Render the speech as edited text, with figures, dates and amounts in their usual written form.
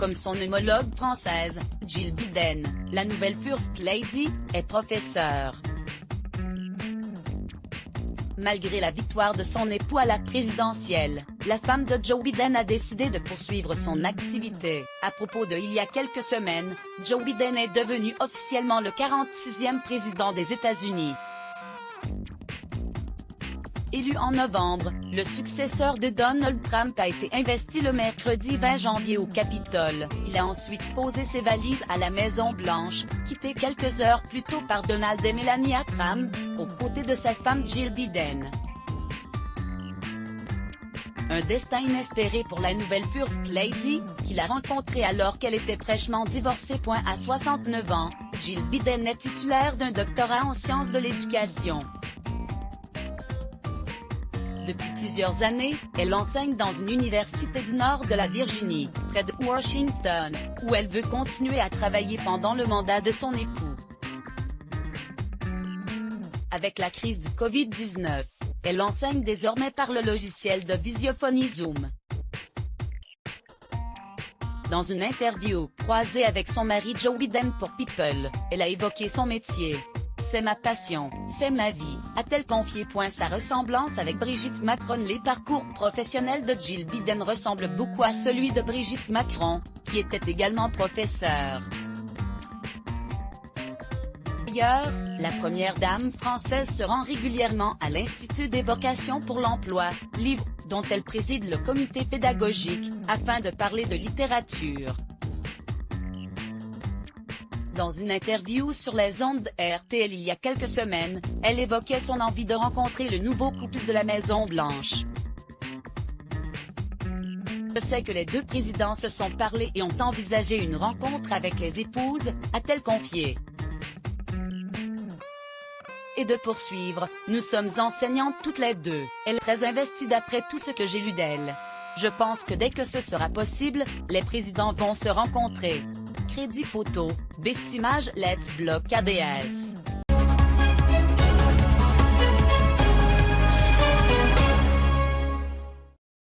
comme son homologue française, Jill Biden, la nouvelle First Lady, est professeure. Malgré la victoire de son époux à la présidentielle, la femme de Joe Biden a décidé de poursuivre son activité. À propos de il y a quelques semaines, Joe Biden est devenu officiellement le 46e président des États-Unis. Élu en novembre, le successeur de Donald Trump a été investi le mercredi 20 janvier au Capitole. Il a ensuite posé ses valises à la Maison-Blanche, quitté quelques heures plus tôt par Donald et Melania Trump, aux côtés de sa femme Jill Biden. Un destin inespéré pour la nouvelle First Lady, qu'il a rencontrée alors qu'elle était fraîchement divorcée. À 69 ans, Jill Biden est titulaire d'un doctorat en sciences de l'éducation. Depuis plusieurs années, elle enseigne dans une université du nord de la Virginie, près de Washington, où elle veut continuer à travailler pendant le mandat de son époux. Avec la crise du Covid-19, elle enseigne désormais par le logiciel de visiophonie Zoom. Dans une interview croisée avec son mari Joe Biden pour People, elle a évoqué son métier. « C'est ma passion, c'est ma vie », a-t-elle confié. Sa ressemblance avec Brigitte Macron. Les parcours professionnels de Jill Biden ressemblent beaucoup à celui de Brigitte Macron, qui était également professeure. D'ailleurs, la première dame française se rend régulièrement à l'Institut des vocations pour l'emploi, livre, dont elle préside le comité pédagogique, afin de parler de littérature. Dans une interview sur les ondes de RTL il y a quelques semaines, elle évoquait son envie de rencontrer le nouveau couple de la Maison-Blanche. « Je sais que les deux présidents se sont parlé et ont envisagé une rencontre avec les épouses », a-t-elle confié. Et de poursuivre, « Nous sommes enseignantes toutes les deux, elle est très investie d'après tout ce que j'ai lu d'elle. Je pense que dès que ce sera possible, les présidents vont se rencontrer. » Crédit photo, Bestimage Let's Block ADS.